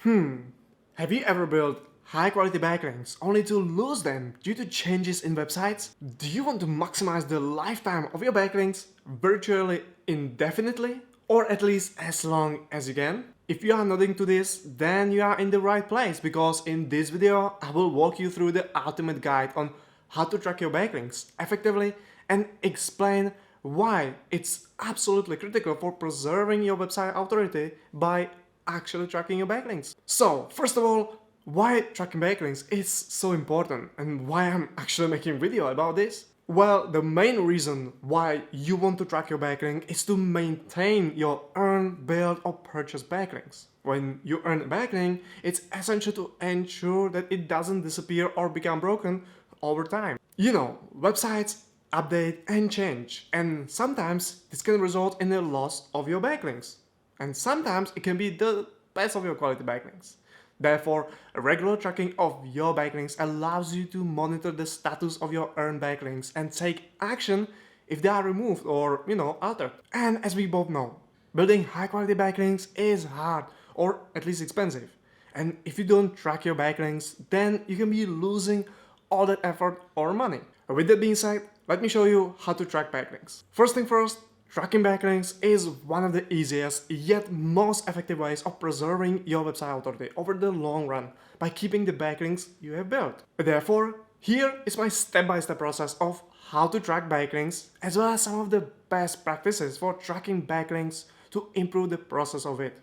Have you ever built high-quality backlinks only to lose them due to changes in websites? Do you want to maximize the lifetime of your backlinks virtually indefinitely, or at least as long as you can? If you are nodding to this, then you are in the right place, because in this video I will walk you through the ultimate guide on how to track your backlinks effectively and explain why it's absolutely critical for preserving your website authority by actually tracking your backlinks. So, first of all, why tracking backlinks is so important and why I'm actually making a video about this? Well, the main reason why you want to track your backlink is to maintain your earn, build or purchase backlinks. When you earn a backlink, it's essential to ensure that it doesn't disappear or become broken over time. You know, websites update and change, and sometimes this can result in the loss of your backlinks. And sometimes it can be the best of your quality backlinks. Therefore, a regular tracking of your backlinks allows you to monitor the status of your earned backlinks and take action if they are removed or, altered. And as we both know, building high quality backlinks is hard, or at least expensive. And if you don't track your backlinks, then you can be losing all that effort or money. With that being said, let me show you how to track backlinks. First thing first, tracking backlinks is one of the easiest yet most effective ways of preserving your website authority over the long run by keeping the backlinks you have built. Therefore, here is my step-by-step process of how to track backlinks, as well as some of the best practices for tracking backlinks to improve the process of it.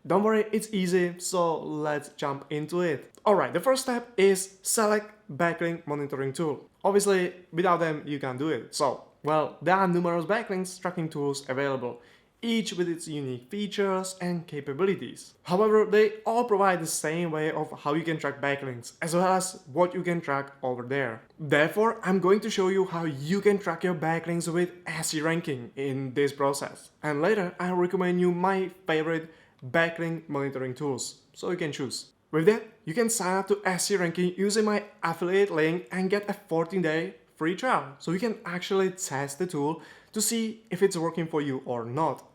Don't worry, it's easy, so let's jump into it. Alright, the first step is select backlink monitoring tool. Obviously, without them, you can't do it. So, well, there are numerous backlinks tracking tools available, each with its unique features and capabilities. However, they all provide the same way of how you can track backlinks, as well as what you can track over there. Therefore, I'm going to show you how you can track your backlinks with SE ranking in this process. And later, I'll recommend you my favorite backlink monitoring tools, so you can choose. With that, you can sign up to SE ranking using my affiliate link and get a 14-day free trial, so you can actually test the tool to see if it's working for you or not.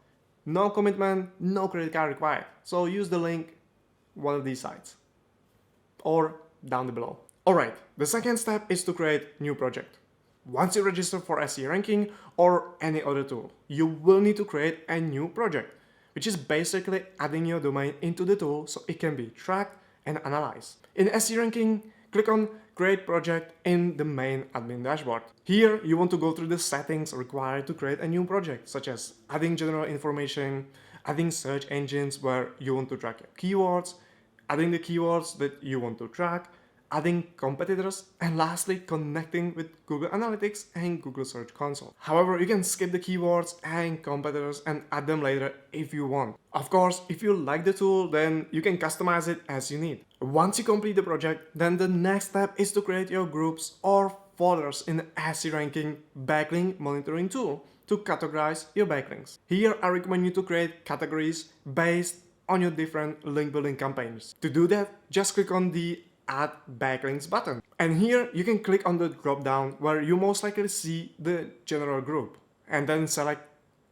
No commitment, no credit card required, so use the link one of these sites or down below. Alright, the second step is to create new project. Once you register for SE ranking or any other tool, you will need to create a new project, which is basically adding your domain into the tool so it can be tracked and analyzed. In SE ranking, click on Create Project in the main admin dashboard. Here, you want to go through the settings required to create a new project, such as adding general information, adding search engines where you want to track your keywords, adding the keywords that you want to track, adding competitors, and lastly, connecting with Google Analytics and Google Search Console. However, you can skip the keywords and competitors and add them later if you want. Of course, if you like the tool, then you can customize it as you need. Once you complete the project, then the next step is to create your groups or folders in the SE ranking backlink monitoring tool to categorize your backlinks. Here, I recommend you to create categories based on your different link building campaigns. To do that, just click on the Add Backlinks button. And here you can click on the drop down where you most likely see the general group and then select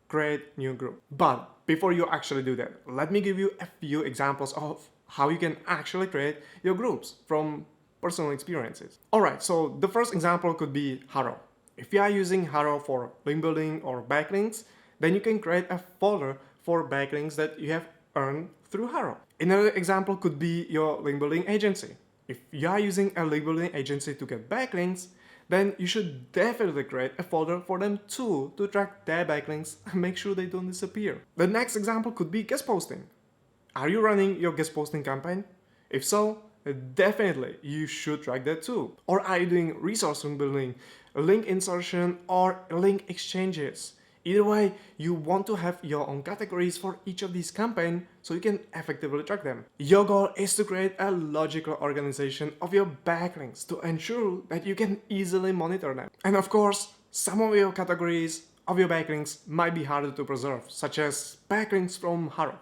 Create New Group. But before you actually do that, let me give you a few examples of how you can actually create your groups from personal experiences. Alright, so the first example could be Haro. If you are using Haro for link building or backlinks, then you can create a folder for backlinks that you have earned through Haro. Another example could be your link building agency. If you are using a link building agency to get backlinks, then you should definitely create a folder for them too to track their backlinks and make sure they don't disappear. The next example could be guest posting. Are you running your guest posting campaign? If so, definitely you should track that too. Or are you doing resource link building, link insertion, or link exchanges? Either way, you want to have your own categories for each of these campaigns so you can effectively track them. Your goal is to create a logical organization of your backlinks to ensure that you can easily monitor them. And of course, some of your categories of your backlinks might be harder to preserve, such as backlinks from Haro.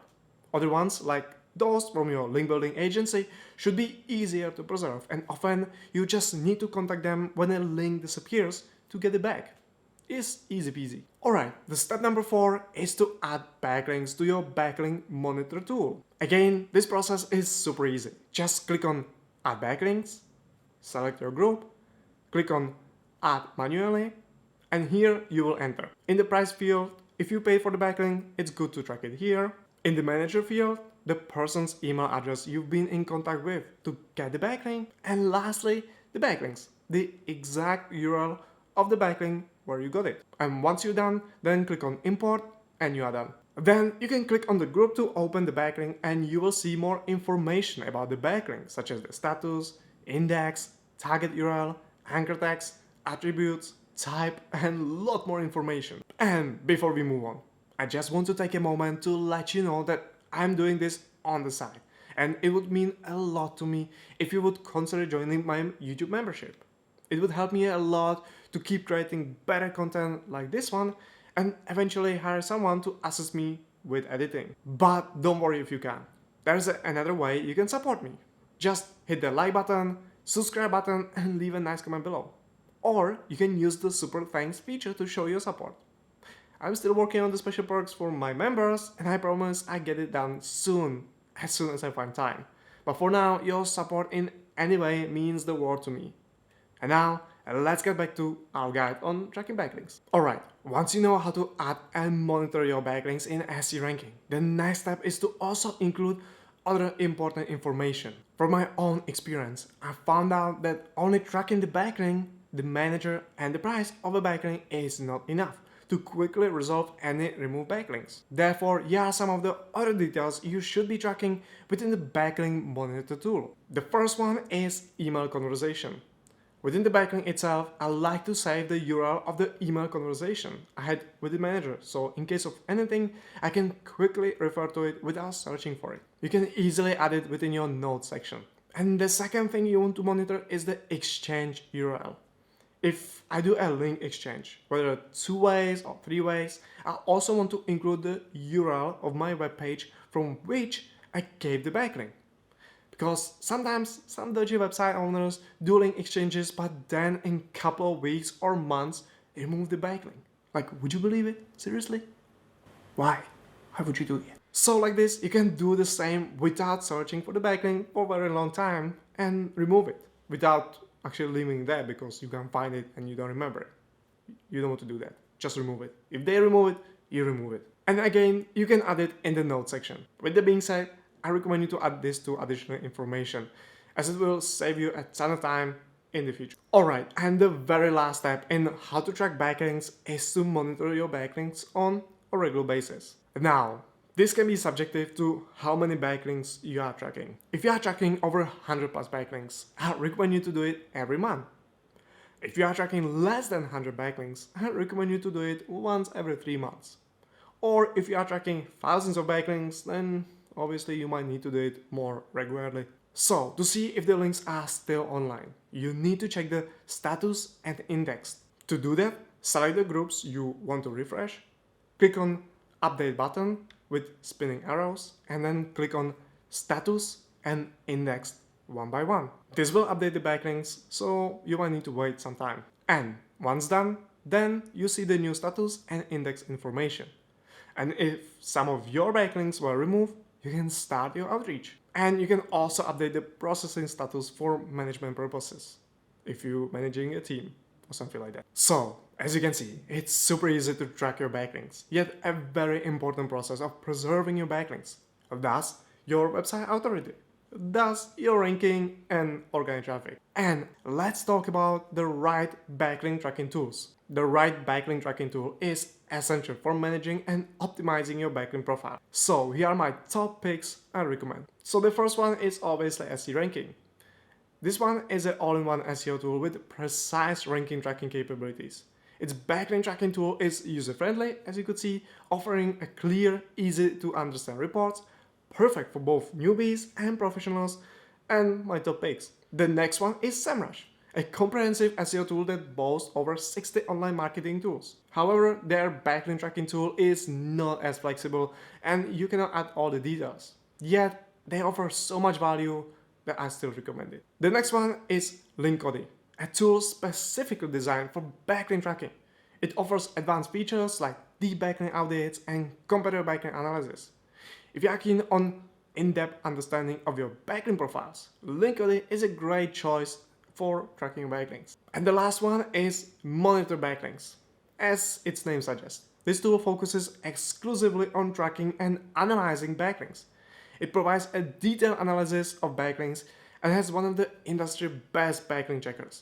Other ones, like those from your link building agency, should be easier to preserve, and often you just need to contact them when a link disappears to get it back. is easy peasy. Alright, the step number 4 is to add backlinks to your backlink monitor tool. Again, this process is super easy. Just click on add backlinks, select your group, click on add manually, and here you will enter. In the price field, if you pay for the backlink, it's good to track it here. In the manager field, the person's email address you've been in contact with to get the backlink. And lastly, the backlinks, the exact URL of the backlink where you got it. And once you're done, then click on import and you are done. Then you can click on the group to open the backlink and you will see more information about the backlink, such as the status, index, target URL, anchor text, attributes, type, and a lot more information. And before we move on, I just want to take a moment to let you know that I'm doing this on the side, and it would mean a lot to me if you would consider joining my YouTube membership. It would help me a lot to keep creating better content like this one and eventually hire someone to assist me with editing. But don't worry if you can. There's another way you can support me. Just hit the like button, subscribe button, and leave a nice comment below. Or you can use the super thanks feature to show your support. I'm still working on the special perks for my members, and I promise I get it done soon as I find time. But for now, your support in any way means the world to me. And now, let's get back to our guide on tracking backlinks. Alright, once you know how to add and monitor your backlinks in SE ranking, the next step is to also include other important information. From my own experience, I found out that only tracking the backlink, the manager, and the price of a backlink is not enough to quickly resolve any removed backlinks. Therefore, here are some of the other details you should be tracking within the backlink monitor tool. The first one is email conversation. Within the backlink itself, I like to save the URL of the email conversation I had with the manager, so in case of anything, I can quickly refer to it without searching for it. You can easily add it within your notes section. And the second thing you want to monitor is the exchange URL. If I do a link exchange, whether 2 ways or 3 ways, I also want to include the URL of my web page from which I gave the backlink. Because sometimes some dodgy website owners do link exchanges, but then in a couple of weeks or months remove the backlink. Like, would you believe it? Seriously? Why? Why would you do it? So like this, you can do the same without searching for the backlink for a very long time and remove it without actually leaving it there because you can find it and you don't remember it. You don't want to do that. Just remove it. If they remove it, you remove it. And again, you can add it in the notes section. With that being said, I recommend you to add this to additional information as it will save you a ton of time in the future. Alright, and the very last step in how to track backlinks is to monitor your backlinks on a regular basis. Now, this can be subjective to how many backlinks you are tracking. If you are tracking over 100 plus backlinks, I recommend you to do it every month. If you are tracking less than 100 backlinks, I recommend you to do it once every 3 months. Or if you are tracking thousands of backlinks, then obviously you might need to do it more regularly. So, to see if the links are still online, you need to check the status and index. To do that, select the groups you want to refresh, click on update button with spinning arrows, and then click on status and index one by one. This will update the backlinks, so you might need to wait some time. And once done, then you see the new status and index information. And if some of your backlinks were removed, you can start your outreach. And you can also update the processing status for management purposes, if you're managing a team or something like that. So, as you can see, it's super easy to track your backlinks, yet a very important process of preserving your backlinks, thus your website authority, thus your ranking and organic traffic. And let's talk about the right backlink tracking tools. The right backlink tracking tool is essential for managing and optimizing your backlink profile. So here are my top picks I recommend. So the first one is obviously SE ranking. This one is an all-in-one SEO tool with precise ranking tracking capabilities. Its backlink tracking tool is user-friendly, as you could see, offering a clear, easy-to-understand reports, perfect for both newbies and professionals, and my top picks. The next one is SEMrush, a comprehensive SEO tool that boasts over 60 online marketing tools. However, their backlink tracking tool is not as flexible and you cannot add all the details. Yet, they offer so much value that I still recommend it. The next one is Linkody, a tool specifically designed for backlink tracking. It offers advanced features like deep backlink updates and competitor backlink analysis. If you are keen on in-depth understanding of your backlink profiles, Linkody is a great choice for tracking your backlinks. And the last one is Monitor Backlinks. As its name suggests, this tool focuses exclusively on tracking and analyzing backlinks. It provides a detailed analysis of backlinks and has one of the industry best backlink checkers,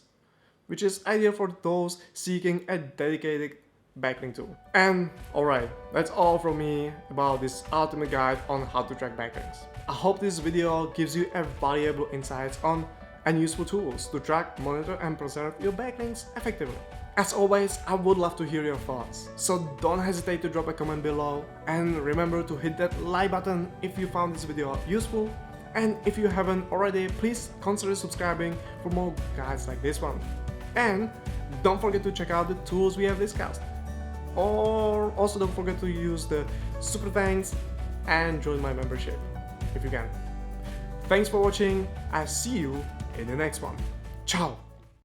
which is ideal for those seeking a dedicated backlink tool. And alright, that's all from me about this ultimate guide on how to track backlinks. I hope this video gives you a valuable insights on and useful tools to track, monitor and preserve your backlinks effectively. As always, I would love to hear your thoughts, so don't hesitate to drop a comment below, and remember to hit that like button if you found this video useful, and if you haven't already, please consider subscribing for more guides like this one. And don't forget to check out the tools we have discussed. Or also don't forget to use the super thanks and join my membership if you can. Thanks for watching. I'll see you in the next one. Ciao!